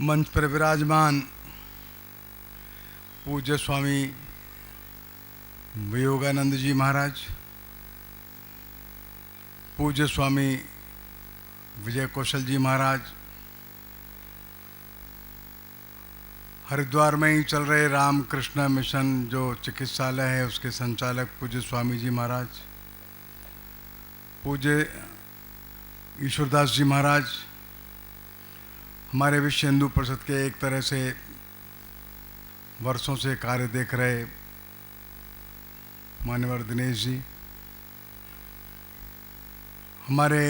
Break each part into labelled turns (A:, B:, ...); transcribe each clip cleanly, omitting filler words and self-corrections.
A: मंच पर विराजमान पूज्य स्वामी वियोगानंद जी महाराज, पूज्य स्वामी विजय कौशल जी महाराज, हरिद्वार में ही चल रहे रामकृष्ण मिशन जो चिकित्सालय है उसके संचालक पूज्य स्वामी जी महाराज, पूज्य ईश्वरदास जी महाराज, हमारे विश्व हिंदू परिषद के एक तरह से वर्षों से कार्य देख रहे मान्यवर दिनेश जी, हमारे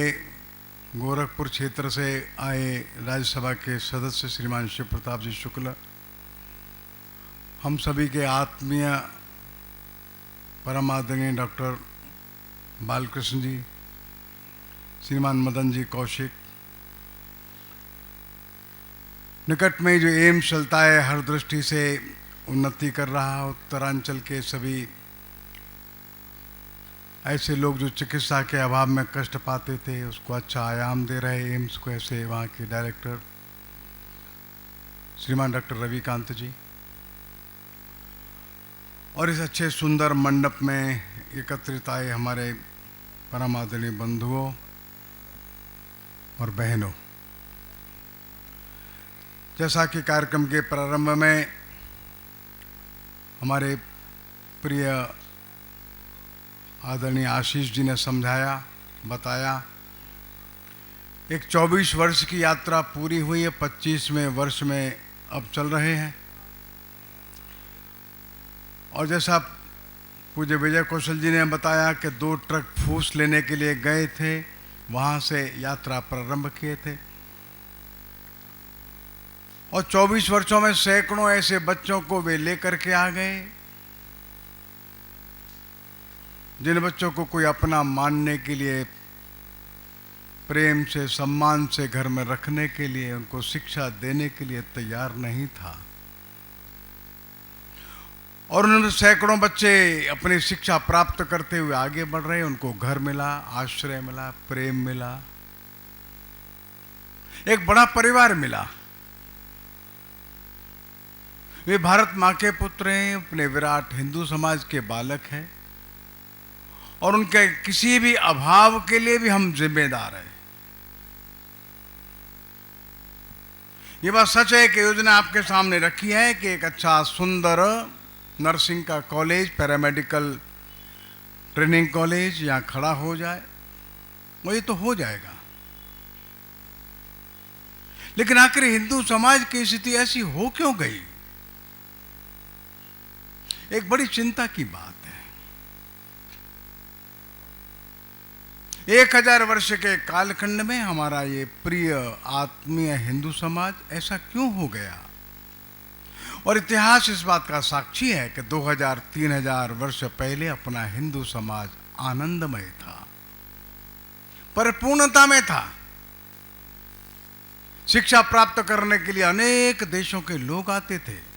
A: गोरखपुर क्षेत्र से आए राज्यसभा के सदस्य श्रीमान शिव प्रताप जी शुक्ल, हम सभी के आत्मीय परम आदरणीय डॉक्टर बालकृष्ण जी, श्रीमान मदन जी कौशिक, निकट में जो एम्स चलता है हर दृष्टि से उन्नति कर रहा, उत्तरांचल के सभी ऐसे लोग जो चिकित्सा के अभाव में कष्ट पाते थे उसको अच्छा आयाम दे रहे एम्स को, ऐसे वहाँ के डायरेक्टर श्रीमान डॉक्टर रविकांत जी, और इस अच्छे सुंदर मंडप में एकत्रित आए हमारे परम आदरणीय बंधुओं और बहनों। जैसा कि कार्यक्रम के प्रारंभ में हमारे प्रिय आदरणीय आशीष जी ने समझाया, बताया, एक 24 वर्ष की यात्रा पूरी हुई है, 25वें वर्ष में अब चल रहे हैं। और जैसा पूज्य विजय कौशल जी ने बताया कि 2 ट्रक फूस लेने के लिए गए थे, वहाँ से यात्रा प्रारंभ किए थे, और 24 वर्षों में सैकड़ों ऐसे बच्चों को वे लेकर के आ गए जिन बच्चों को कोई अपना मानने के लिए, प्रेम से सम्मान से घर में रखने के लिए, उनको शिक्षा देने के लिए तैयार नहीं था। और उन्होंने सैकड़ों बच्चे अपनी शिक्षा प्राप्त करते हुए आगे बढ़ रहे, उनको घर मिला, आश्रय मिला, प्रेम मिला, एक बड़ा परिवार मिला। वे भारत माँ के पुत्र हैं, अपने विराट हिंदू समाज के बालक हैं, और उनके किसी भी अभाव के लिए भी हम जिम्मेदार हैं। ये बात सच है कि योजना आपके सामने रखी है कि एक अच्छा सुंदर नर्सिंग का कॉलेज, पैरामेडिकल ट्रेनिंग कॉलेज यहाँ खड़ा हो जाए, वो ये तो हो जाएगा। लेकिन आखिर हिंदू समाज की स्थिति ऐसी हो क्यों गई, एक बड़ी चिंता की बात है। 1000 वर्ष के कालखंड में हमारा ये प्रिय आत्मीय हिंदू समाज ऐसा क्यों हो गया, और इतिहास इस बात का साक्षी है कि 2000-3000 वर्ष पहले अपना हिंदू समाज आनंदमय था, परिपूर्णता में था। शिक्षा प्राप्त करने के लिए अनेक देशों के लोग आते थे।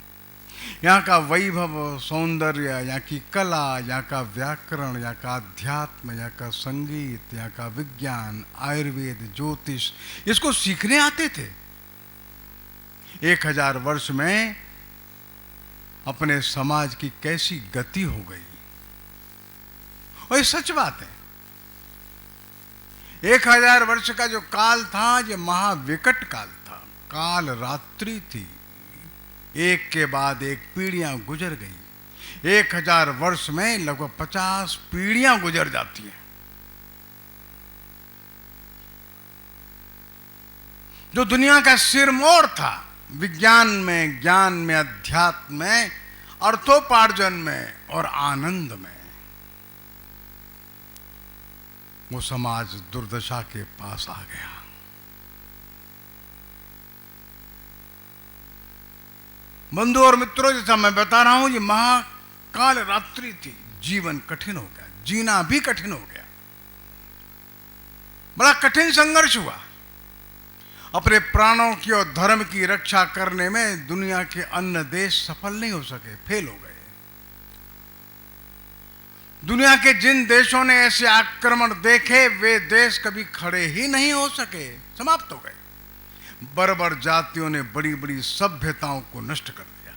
A: यहाँ का वैभव, सौंदर्य, यहाँ की कला, यहाँ का व्याकरण, यहाँ का अध्यात्म, यहाँ का संगीत, यहाँ का विज्ञान, आयुर्वेद, ज्योतिष, इसको सीखने आते थे। 1000 वर्ष में अपने समाज की कैसी गति हो गई, और ये सच बात है। 1000 वर्ष का जो काल था, ये महाविकट काल था, काल रात्रि थी, एक के बाद एक पीढ़ियां गुजर गई। 1000 वर्ष में लगभग 50 पीढ़ियां गुजर जाती हैं। जो दुनिया का सिरमौर था, विज्ञान में, ज्ञान में, अध्यात्म में, अर्थोपार्जन में और आनंद में, वो समाज दुर्दशा के पास आ गया। बंधु और मित्रों, जैसा मैं बता रहा हूं, ये महाकाल रात्रि थी, जीवन कठिन हो गया, जीना भी कठिन हो गया, बड़ा कठिन संघर्ष हुआ। अपने प्राणों की और धर्म की रक्षा करने में दुनिया के अन्य देश सफल नहीं हो सके, फेल हो गए। दुनिया के जिन देशों ने ऐसे आक्रमण देखे, वे देश कभी खड़े ही नहीं हो सके, समाप्त हो गए। बर्बर जातियों ने बड़ी बड़ी सभ्यताओं को नष्ट कर दिया।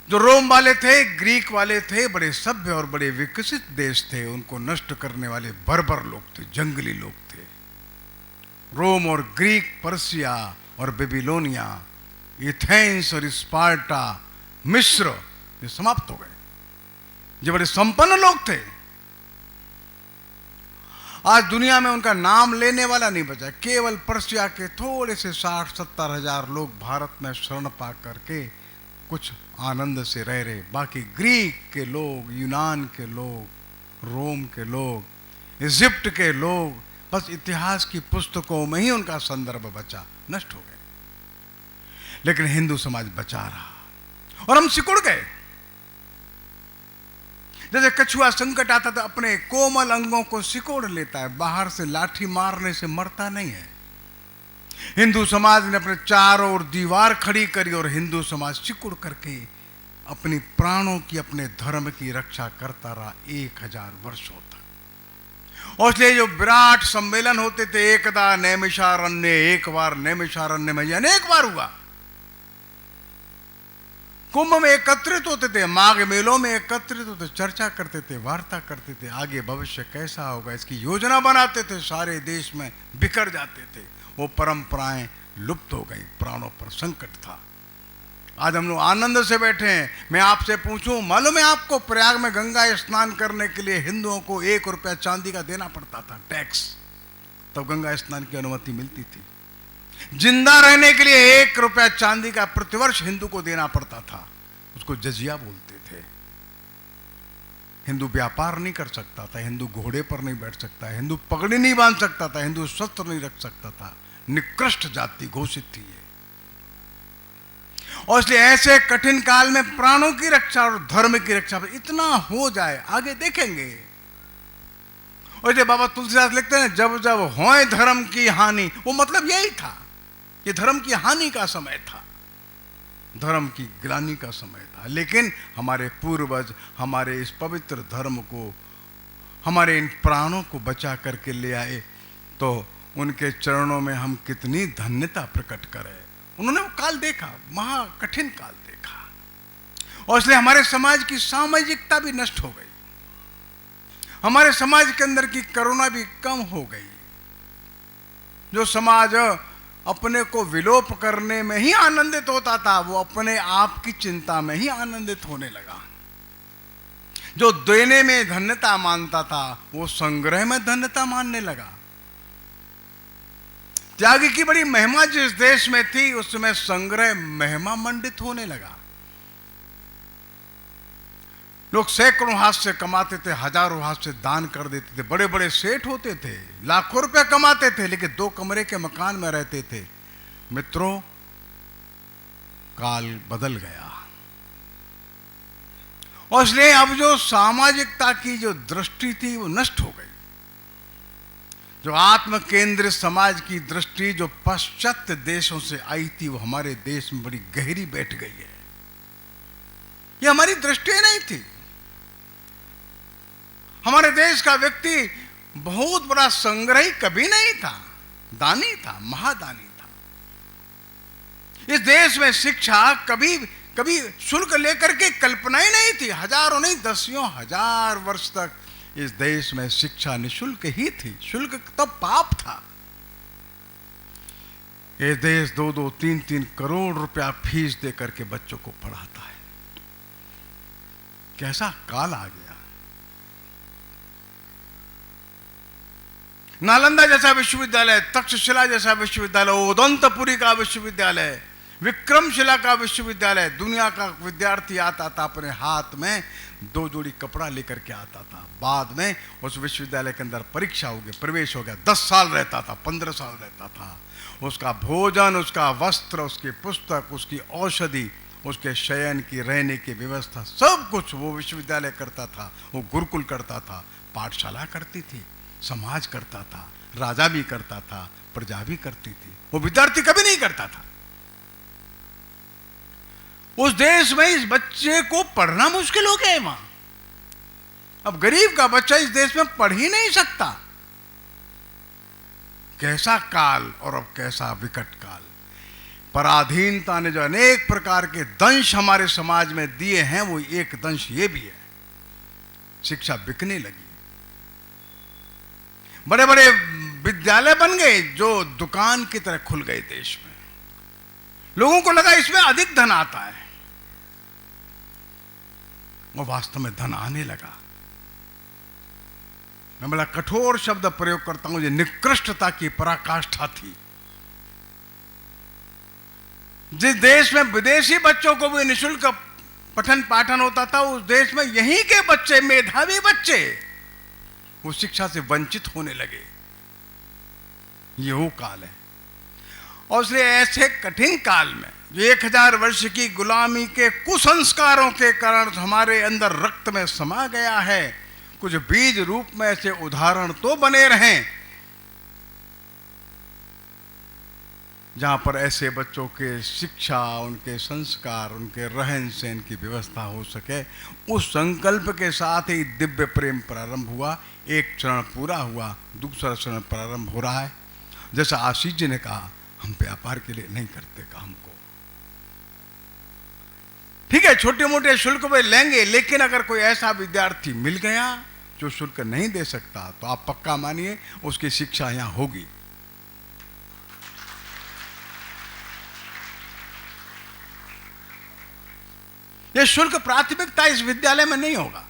A: जो रोम वाले थे, ग्रीक वाले थे, बड़े सभ्य और बड़े विकसित देश थे, उनको नष्ट करने वाले बर्बर लोग थे, जंगली लोग थे। रोम और ग्रीक, पर्सिया और बेबीलोनिया, एथेंस और स्पार्टा, मिस्र, ये समाप्त हो गए। ये बड़े संपन्न लोग थे। आज दुनिया में उनका नाम लेने वाला नहीं बचा। केवल पर्सिया के थोड़े से 60-70 हजार लोग भारत में शरण पा करके कुछ आनंद से रह रहे। बाकी ग्रीक के लोग, यूनान के लोग, रोम के लोग, इजिप्ट के लोग, बस इतिहास की पुस्तकों में ही उनका संदर्भ बचा, नष्ट हो गए। लेकिन हिंदू समाज बचा रहा और हम सिकुड़ गए। जैसे कछुआ संकट आता तो अपने कोमल अंगों को सिकोड़ लेता है, बाहर से लाठी मारने से मरता नहीं है। हिंदू समाज ने अपने चारों ओर दीवार खड़ी करी और हिंदू समाज सिकुड़ करके अपनी प्राणों की, अपने धर्म की रक्षा करता रहा 1000 वर्षों तक। और इसलिए जो विराट सम्मेलन होते थे, एकदा नैमिषारण्य, एक बार नैमिषारण्य में, अनेक बार हुआ। कुंभ में एकत्रित होते थे, माघ मेलों में एकत्रित होते, चर्चा करते थे, वार्ता करते थे, आगे भविष्य कैसा होगा इसकी योजना बनाते थे, सारे देश में बिखर जाते थे। वो परंपराएं लुप्त हो गई, प्राणों पर संकट था। आज हम लोग आनंद से बैठे हैं। मैं आपसे पूछूं, मालूम है आपको, प्रयाग में गंगा स्नान करने के लिए हिंदुओं को 1 रुपया चांदी का देना पड़ता था, टैक्स, तब गंगा स्नान की अनुमति मिलती थी। जिंदा रहने के लिए 1 रुपया चांदी का प्रतिवर्ष हिंदू को देना पड़ता था, उसको जजिया बोलते थे। हिंदू व्यापार नहीं कर सकता था, हिंदू घोड़े पर नहीं बैठ सकता, हिंदू पगड़ी नहीं बांध सकता था, हिंदू शस्त्र नहीं रख सकता था, निकृष्ट जाति घोषित थी ये। और इसलिए ऐसे कठिन काल में प्राणों की रक्षा और धर्म की रक्षा पर इतना हो जाए, आगे देखेंगे। और इसलिए बाबा तुलसीदास लिखते हैं, जब जब होए धर्म की हानि, वो मतलब यही था, ये धर्म की हानि का समय था, धर्म की ग्लानि का समय था। लेकिन हमारे पूर्वज हमारे इस पवित्र धर्म को, हमारे इन प्राणों को बचा करके ले आए, तो उनके चरणों में हम कितनी धन्यता प्रकट करें। उन्होंने वो काल देखा, महा कठिन काल देखा, और इसलिए हमारे समाज की सामाजिकता भी नष्ट हो गई, हमारे समाज के अंदर की करुणा भी कम हो गई। जो समाज अपने को विलोप करने में ही आनंदित होता था, वो अपने आप की चिंता में ही आनंदित होने लगा। जो देने में धन्यता मानता था, वो संग्रह में धन्यता मानने लगा। त्यागी की बड़ी महिमा जिस देश में थी, उसमें संग्रह महिमा मंडित होने लगा। लोग सैकड़ों हाथ से कमाते थे, हजारों हाथ से दान कर देते थे, बड़े बड़े सेठ होते थे, लाखों रुपए कमाते थे, लेकिन 2 कमरे के मकान में रहते थे। मित्रों, काल बदल गया, और इसलिए अब जो सामाजिकता की जो दृष्टि थी वो नष्ट हो गई। जो आत्म केंद्रित समाज की दृष्टि जो पाश्चात्य देशों से आई थी, वो हमारे देश में बड़ी गहरी बैठ गई है। ये हमारी दृष्टि नहीं थी। हमारे देश का व्यक्ति बहुत बड़ा संग्रही कभी नहीं था, दानी था, महादानी था। इस देश में शिक्षा कभी कभी शुल्क लेकर के कल्पना ही नहीं थी। हजारों नहीं, दसियों हजार वर्ष तक इस देश में शिक्षा निःशुल्क ही थी। शुल्क तब पाप था। ये देश 2-2, 3-3 करोड़ रुपया फीस दे करके बच्चों को पढ़ाता है। कैसा काल आ गया। नालंदा जैसा विश्वविद्यालय, तक्षशिला जैसा विश्वविद्यालय, उदंतपुरी का विश्वविद्यालय, विक्रमशिला का विश्वविद्यालय, दुनिया का विद्यार्थी आता था, अपने हाथ में 2 जोड़ी कपड़ा लेकर के आता था। बाद में उस विश्वविद्यालय के अंदर परीक्षा हो गई, प्रवेश हो गया, 10 साल रहता था, 15 साल रहता था। उसका भोजन, उसका वस्त्र, उसकी पुस्तक, उसकी औषधि, उसके शयन की, रहने की व्यवस्था, सब कुछ वो विश्वविद्यालय करता था। वो गुरुकुल करता था, पाठशाला करती थी, समाज करता था, राजा भी करता था, प्रजा भी करती थी। वो विद्यार्थी कभी नहीं करता था। उस देश में इस बच्चे को पढ़ना मुश्किल हो गया है वहां। अब गरीब का बच्चा इस देश में पढ़ ही नहीं सकता। कैसा काल और अब कैसा विकट काल। पराधीनता ने जो अनेक प्रकार के दंश हमारे समाज में दिए हैं, वो एक दंश ये भी है, शिक्षा बिकने लगी। बड़े बड़े विद्यालय बन गए जो दुकान की तरह खुल गए देश में। लोगों को लगा इसमें अधिक धन आता है, वो वास्तव में धन आने लगा। मैं बड़ा कठोर शब्द प्रयोग करता हूं, ये निकृष्टता की पराकाष्ठा थी। जिस देश में विदेशी बच्चों को भी निःशुल्क पठन पाठन होता था, उस देश में यहीं के बच्चे, मेधावी बच्चे, वो शिक्षा से वंचित होने लगे। ये वो काल है। और इसलिए ऐसे कठिन काल में जो 1000 वर्ष की गुलामी के कुसंस्कारों के कारण हमारे अंदर रक्त में समा गया है, कुछ बीज रूप में ऐसे उदाहरण तो बने रहें जहां पर ऐसे बच्चों के शिक्षा, उनके संस्कार, उनके रहन सहन की व्यवस्था हो सके। उस संकल्प के साथ ही दिव्य प्रेम प्रारंभ हुआ। एक चरण पूरा हुआ, दूसरा चरण प्रारंभ हो रहा है। जैसा आशीष जी ने कहा, हम व्यापार के लिए नहीं करते काम को। ठीक है, छोटे मोटे शुल्क वे लेंगे, लेकिन अगर कोई ऐसा विद्यार्थी मिल गया जो शुल्क नहीं दे सकता, तो आप पक्का मानिए उसकी शिक्षा यहां होगी। यह शुल्क प्राथमिकता इस विद्यालय में नहीं होगा।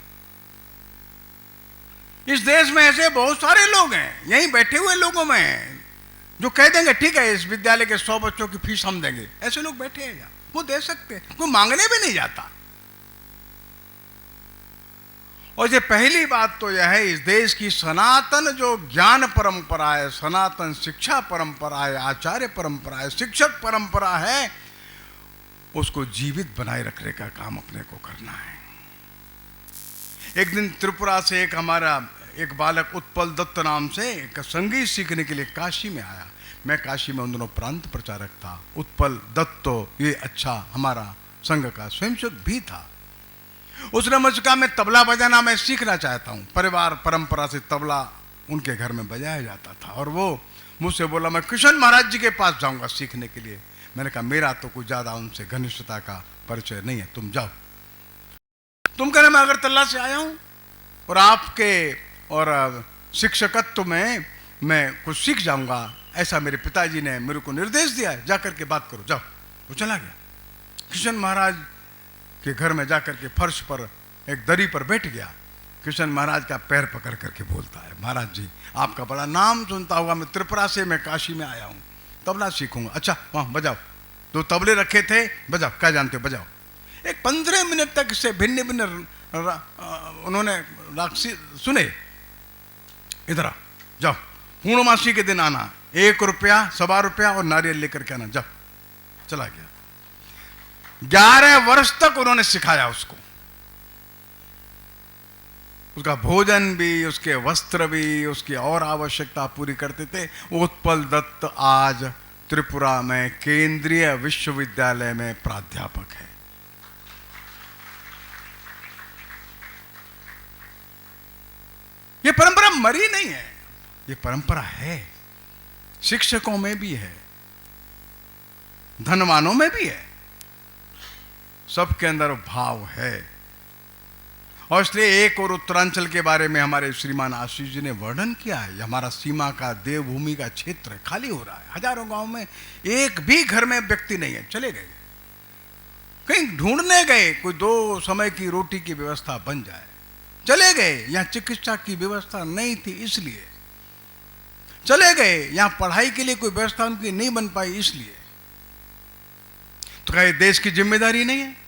A: इस देश में ऐसे बहुत सारे लोग हैं, यहीं बैठे हुए लोगों में, जो कह देंगे ठीक है इस विद्यालय के 100 बच्चों की फीस हम देंगे। ऐसे लोग बैठे हैं, वो दे सकते हैं, कोई मांगने भी नहीं जाता। और ये पहली बात तो यह है, इस देश की सनातन जो ज्ञान परंपरा है, सनातन शिक्षा परंपरा है, आचार्य परंपरा है, शिक्षक परंपरा है, उसको जीवित बनाए रखने का काम अपने को करना है। एक दिन त्रिपुरा से हमारा एक बालक उत्पल दत्त नाम से एक संगीत सीखने के लिए काशी में आया। मैं काशी में उन दोनों प्रांत प्रचारक था। उत्पल दत्त तो ये अच्छा हमारा संघ का स्वयंसेवक भी था। उसने मुझसे कहा, मैं तबला बजाना मैं सीखना चाहता हूँ। परिवार परंपरा से तबला उनके घर में बजाया जाता था। और वो मुझसे बोला, मैं किशन महाराज जी के पास जाऊंगा सीखने के लिए। मैंने कहा, मेरा तो कुछ ज्यादा उनसे घनिष्ठता का परिचय नहीं है, तुम जाओ। तुम कहने मैं अगरतला से आया हूं और आपके और शिक्षकत्व में मैं कुछ सीख जाऊंगा, ऐसा मेरे पिताजी ने मेरे को निर्देश दिया है, जाकर के बात करो, जाओ। वो चला गया। किशन महाराज के घर में जाकर के फर्श पर एक दरी पर बैठ गया। किशन महाराज का पैर पकड़ करके बोलता है, महाराज जी आपका बड़ा नाम सुनता होगा, मैं त्रिपुरा से, मैं काशी में आया हूँ, तबला सीखूंगा। अच्छा वहाँ बजाओ। 2 तबले रखे थे, बजाओ, क्या जानते हो बजाओ। एक 15 मिनट तक इससे भिन्न भिन्न उन्होंने राग सुने। इधर आ जाओ, पूर्णमासी के दिन आना, 1 रुपया, 1.25 रुपया और नारियल लेकर के आना, जाओ। चला गया। 11 वर्ष तक उन्होंने सिखाया उसको। उसका भोजन भी, उसके वस्त्र भी, उसकी और आवश्यकता पूरी करते थे। उत्पल दत्त आज त्रिपुरा में केंद्रीय विश्वविद्यालय में प्राध्यापक है। ये परंपरा मरी नहीं है, ये परंपरा है। शिक्षकों में भी है, धनवानों में भी है, सबके अंदर भाव है। और इसलिए एक और उत्तरांचल के बारे में हमारे श्रीमान आशीष जी ने वर्णन किया है। हमारा सीमा का देवभूमि का क्षेत्र खाली हो रहा है। हजारों गांव में एक भी घर में व्यक्ति नहीं है, चले गए, कहीं ढूंढने गए, कोई 2 समय की रोटी की व्यवस्था बन जाए, चले गए। यहां चिकित्सा की व्यवस्था नहीं थी इसलिए चले गए। यहां पढ़ाई के लिए कोई व्यवस्था उनकी नहीं बन पाई इसलिए। तो क्या ये देश की जिम्मेदारी नहीं है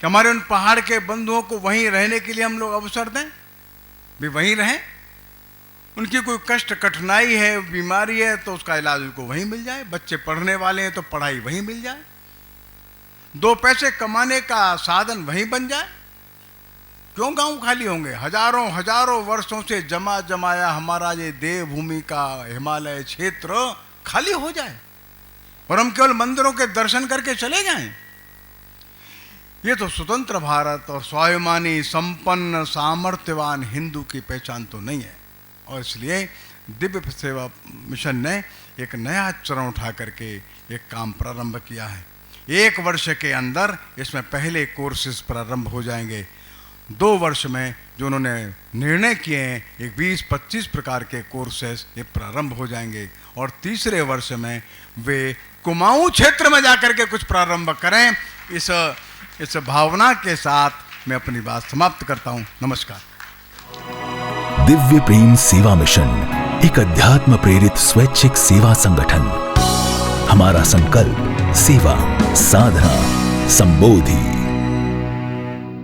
A: कि हमारे उन पहाड़ के बंधुओं को वहीं रहने के लिए हम लोग अवसर दें, भी वहीं रहें। उनकी कोई कष्ट कठिनाई है, बीमारी है, तो उसका इलाज उनको वहीं मिल जाए। बच्चे पढ़ने वाले हैं तो पढ़ाई वहीं मिल जाए। 2 पैसे कमाने का साधन वहीं बन जाए। क्यों गांव खाली होंगे? हजारों हजारों वर्षों से जमा जमाया हमारा ये देवभूमि का हिमालय क्षेत्र खाली हो जाए और हम केवल मंदिरों के दर्शन करके चले जाएं। ये तो स्वतंत्र भारत और स्वाभिमानी संपन्न सामर्थ्यवान हिंदू की पहचान तो नहीं है। और इसलिए दिव्य सेवा मिशन ने एक नया चरण उठा करके एक काम प्रारंभ किया है। 1 वर्ष के अंदर इसमें पहले कोर्सेज प्रारंभ हो जाएंगे। 2 वर्ष में जो उन्होंने निर्णय किए हैं, एक 20-25 प्रकार के कोर्सेज ये प्रारंभ हो जाएंगे, और तीसरे वर्ष में वे कुमाऊं क्षेत्र में जाकर के कुछ प्रारंभ करें। इस भावना के साथ मैं अपनी बात समाप्त करता हूं। नमस्कार।
B: दिव्य प्रेम सेवा मिशन एक अध्यात्म प्रेरित स्वैच्छिक सेवा संगठन। हमारा संकल्प सेवा, साधना, संबोधि।